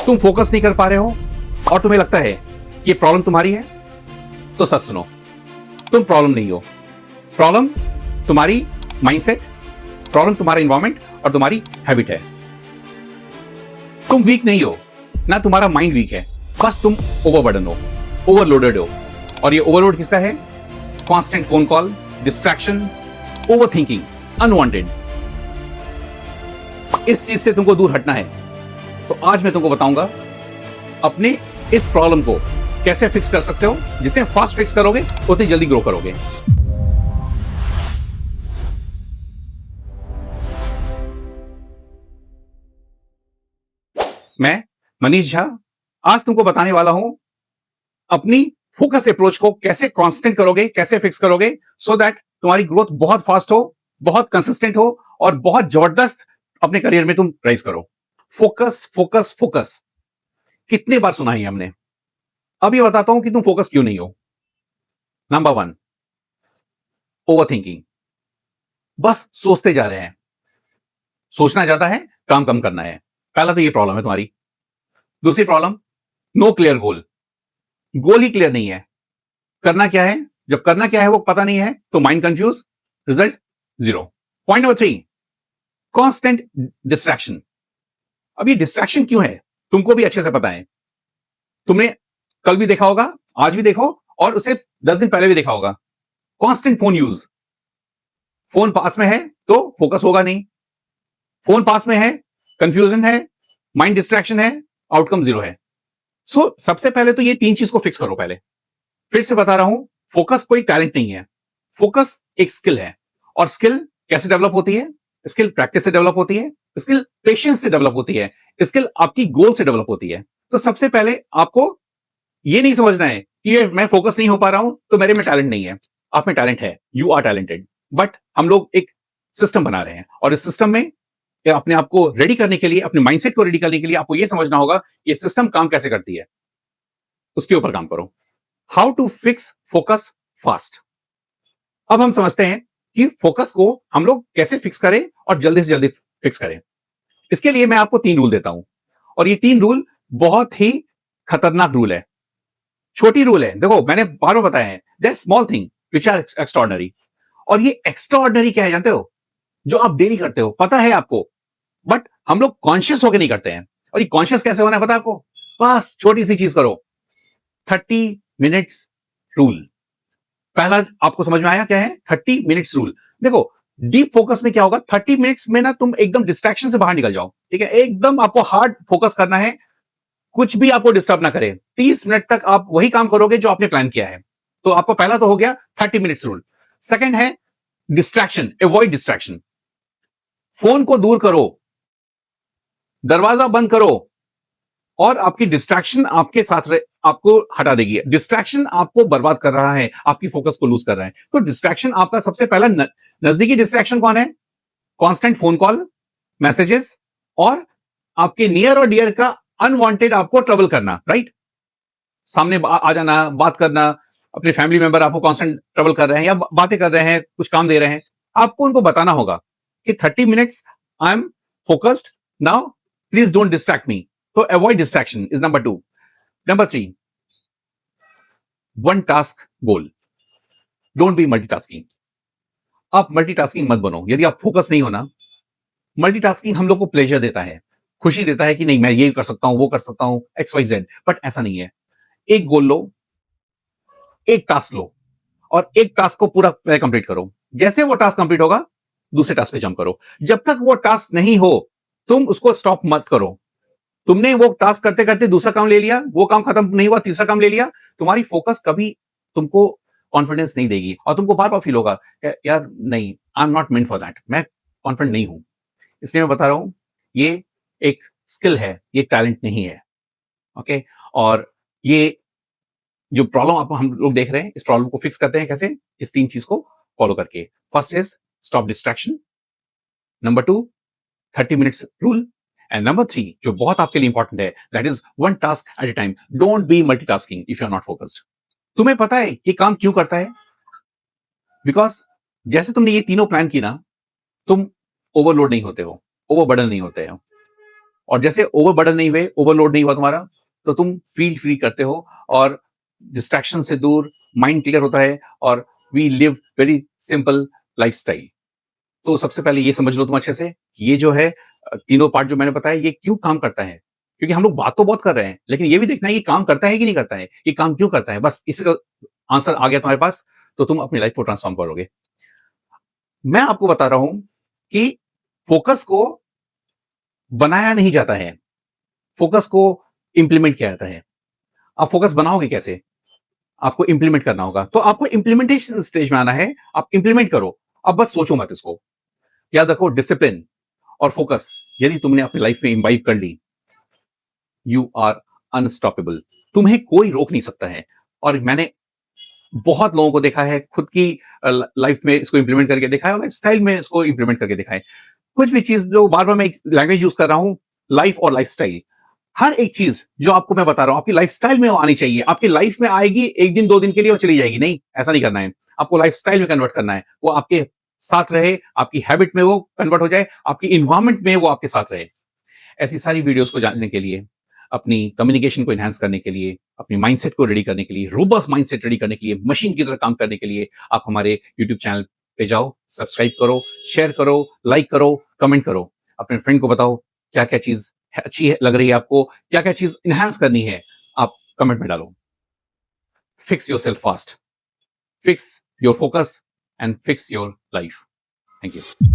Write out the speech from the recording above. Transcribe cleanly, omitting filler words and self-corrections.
तुम फोकस नहीं कर पा रहे हो और तुम्हें लगता है कि ये प्रॉब्लम तुम्हारी है, तो सच सुनो, तुम प्रॉब्लम नहीं हो। प्रॉब्लम तुम्हारी माइंडसेट, प्रॉब्लम तुम्हारा इन्वायरमेंट और तुम्हारी हैबिट है। तुम वीक नहीं हो, ना तुम्हारा माइंड वीक है, बस तुम ओवरबर्डन हो, ओवरलोडेड हो। और ये ओवरलोड किसका है? Constant phone call, distraction, overthinking, unwanted. इस चीज से तुमको दूर हटना है। तो आज मैं तुमको बताऊंगा अपने इस प्रॉब्लम को कैसे फिक्स कर सकते हो। जितने फास्ट फिक्स करोगे उतनी जल्दी ग्रो करोगे। मैं मनीष झा आज तुमको बताने वाला हूं अपनी फोकस अप्रोच को कैसे कांस्टेंट करोगे, कैसे फिक्स करोगे, सो दैट तुम्हारी ग्रोथ बहुत फास्ट हो, बहुत कंसिस्टेंट हो और बहुत जबरदस्त अपने करियर में तुम राइज करो। फोकस फोकस फोकस, कितने बार सुना है हमने। अब ये बताता हूं कि तुम फोकस क्यों नहीं हो। Number 1, over thinking. बस सोचते जा रहे हैं। सोचना ज्यादा है, काम कम करना है। पहला तो ये प्रॉब्लम है तुम्हारी। दूसरी प्रॉब्लम, नो क्लियर गोल। गोल ही क्लियर नहीं है, करना क्या है। जब करना क्या है वो पता नहीं है तो mind confuse, result zero. Point number 3, constant distraction. अब ये डिस्ट्रैक्शन क्यों है तुमको भी अच्छे से पता है। तुमने कल भी देखा होगा, आज भी देखो और उसे 10 दिन पहले भी देखा होगा। Constant phone use. फोन पास में है तो फोकस होगा नहीं, फोन पास में है, कंफ्यूजन है, माइंड डिस्ट्रैक्शन है, आउटकम जीरो है। सो सबसे पहले तो ये 3 चीज को फिक्स करो। पहले फिर से बता रहा हूं, फोकस कोई टैलेंट नहीं है, फोकस एक स्किल है। और स्किल कैसे डेवलप होती है? स्किल प्रैक्टिस से डेवलप होती है, स्किल पेशेंस से डेवलप होती है, स्किल आपकी गोल से डेवलप होती है। तो सबसे पहले आपको ये नहीं समझना है कि ये मैं फोकस नहीं हो पा रहा हूं तो मेरे में टैलेंट नहीं है। आप में टैलेंट है, यू आर टैलेंटेड। बट हम लोग एक सिस्टम बना रहे हैं और इस सिस्टम में अपने आप को रेडी करने के लिए, अपने माइंडसेट को रेडी करने के लिए आपको यह समझना होगा ये सिस्टम काम कैसे करती है। उसके ऊपर काम करो। How to fix focus fast. अब हम समझते हैं कि फोकस को हम लोग कैसे फिक्स करें और जल्दी से जल्दी फिक्स करें। इसके लिए मैं आपको 3 रूल देता हूं और ये 3 रूल बहुत ही खतरनाक रूल है। छोटी रूल है, देखो मैंने बार बार बताया है, that small thing which are extraordinary. और ये एक्स्ट्राऑर्डिनरी क्या है जानते हो? जो आप डेली करते हो, पता है आपको, बट हम लोग कॉन्शियस होकर नहीं करते हैं। और ये कॉन्शियस कैसे होना है पता है आपको? बस छोटी सी चीज करो, 30 मिनट्स रूल। पहला आपको समझ में आया क्या है? 30 मिनट्स रूल। देखो डीप फोकस में क्या होगा, 30 मिनट्स में ना तुम एकदम डिस्ट्रैक्शन से बाहर निकल जाओ। ठीक है, एकदम आपको हार्ड फोकस करना है, कुछ भी आपको डिस्टर्ब ना करे। 30 मिनट तक आप वही काम करोगे जो आपने प्लान किया है। तो आपका पहला तो हो गया 30 मिनट्स रूल। सेकंड है डिस्ट्रैक्शन, अवॉइड डिस्ट्रैक्शन। फोन को दूर करो, दरवाजा बंद करो और आपकी डिस्ट्रैक्शन आपके साथ आपको हटा देगी। डिस्ट्रैक्शन आपको बर्बाद कर रहा है, आपकी फोकस को लूज कर रहा है। तो डिस्ट्रैक्शन आपका सबसे पहला नजदीकी डिस्ट्रैक्शन कौन है? कांस्टेंट फोन कॉल, मैसेजेस और आपके नियर और डियर का अनवांटेड आपको ट्रबल करना। राइट, सामने आ जाना, बात करना, अपने फैमिली मेंबर आपको कांस्टेंट ट्रबल कर रहे हैं या बातें कर रहे हैं, कुछ काम दे रहे हैं, आपको उनको बताना होगा कि 30 minutes I am focused now, please don't distract me. तो avoid distraction is number 2। Number 3, one task goal. Don't be multitasking. आप मल्टीटास्किंग मत बनो। यदि आप फोकस नहीं होना, मल्टीटास्किंग हम लोग को प्लेजर देता है, खुशी देता है कि नहीं मैं ये कर सकता हूं, वो कर सकता हूं, XYZ, बट ऐसा नहीं है। एक गोल लो, एक टास्क लो और एक टास्क को पूरा कंप्लीट करो। जैसे वो टास्क कंप्लीट होगा दूसरे टास्क पे जंप करो। जब तक वो टास्क नहीं हो तुम उसको स्टॉप मत करो। तुमने वो टास्क करते करते दूसरा काम ले लिया, वो काम खत्म नहीं हुआ, तीसरा काम ले लिया, तुम्हारी फोकस कभी तुमको कॉन्फिडेंस नहीं देगी और तुमको बार बार फील होगा यार नहीं, I am not meant for that, मैं कॉन्फिडेंट नहीं हूं। इसलिए मैं बता रहा हूं ये एक स्किल है, ये टैलेंट नहीं है। ओके, और ये जो प्रॉब्लम आप हम लोग देख रहे हैं, इस प्रॉब्लम को फिक्स करते हैं कैसे? इस 3 चीज को फॉलो करके। First is stop distraction, number 2 30 minutes rule, and number 3 जो बहुत आपके लिए इंपॉर्टेंट है, that is one task at a time. Don't be multitasking if you are not focused. तुम्हें पता है ये काम क्यों करता है? बिकॉज जैसे तुमने ये तीनों प्लान की ना, तुम ओवरलोड नहीं होते हो, ओवरबर्डन नहीं होते हो। और जैसे ओवरबर्डन नहीं हुए, ओवरलोड नहीं हुआ तुम्हारा, तो तुम फील फ्री करते हो और डिस्ट्रैक्शन से दूर माइंड क्लियर होता है और we live very simple lifestyle. तो सबसे पहले ये समझ लो तुम अच्छे से, ये जो है तीनों पार्ट जो मैंने बताया, ये क्यों काम करता है। क्योंकि हम लोग बात तो बहुत कर रहे हैं, लेकिन ये भी देखना है ये काम करता है कि नहीं करता है, ये काम क्यों करता है। बस इसका आंसर आ गया तुम्हारे पास, तो तुम अपनी लाइफ को ट्रांसफॉर्म करोगे। मैं आपको बता रहा हूं कि फोकस को बनाया नहीं जाता है, फोकस को इंप्लीमेंट किया जाता है। आप फोकस बनाओगे कैसे? आपको इंप्लीमेंट करना होगा। तो आपको इंप्लीमेंटेशन स्टेज में आना है, आप इंप्लीमेंट करो। अब बस सोचो मत इसको। याद रखो, डिसिप्लिन और फोकस यदि तुमने अपनी लाइफ में इम्बाइब कर ली, यू आर अनस्टॉपेबल। तुम्हें कोई रोक नहीं सकता है। और मैंने बहुत लोगों को देखा है, खुद की लाइफ में इसको इंप्लीमेंट करके देखा है और स्टाइल में इसको इंप्लीमेंट करके देखा है। कुछ भी चीज जो बार बार मैं एक लैंग्वेज यूज कर रहा हूं, लाइफ और लाइफस्टाइल, हर एक चीज जो आपको मैं बता रहा हूं आपकी लाइफस्टाइल में वो आनी चाहिए। आपकी लाइफ में आएगी एक दिन दो दिन के लिए और चली जाएगी, नहीं, ऐसा नहीं करना है। आपको लाइफस्टाइल में कन्वर्ट करना है, वो आपके साथ रहे, आपकी हैबिट में वो कन्वर्ट हो जाए, आपकी इन्वायरमेंट में वो आपके साथ रहे। ऐसी सारी वीडियोस को जानने के लिए, अपनी कम्युनिकेशन को एनहांस करने के लिए, अपनी माइंडसेट को रेडी करने के लिए, रोबस्ट माइंडसेट रेडी करने के लिए, मशीन की तरह काम करने के लिए आप हमारे यूट्यूब चैनल पे जाओ, सब्सक्राइब करो, शेयर करो, लाइक करो, कमेंट करो, अपने फ्रेंड को बताओ क्या क्या चीज अच्छी है, लग रही है आपको, क्या क्या चीज इनहांस करनी है, आप कमेंट में डालो। Fix your self fast, fix your focus and fix your life. Thank you.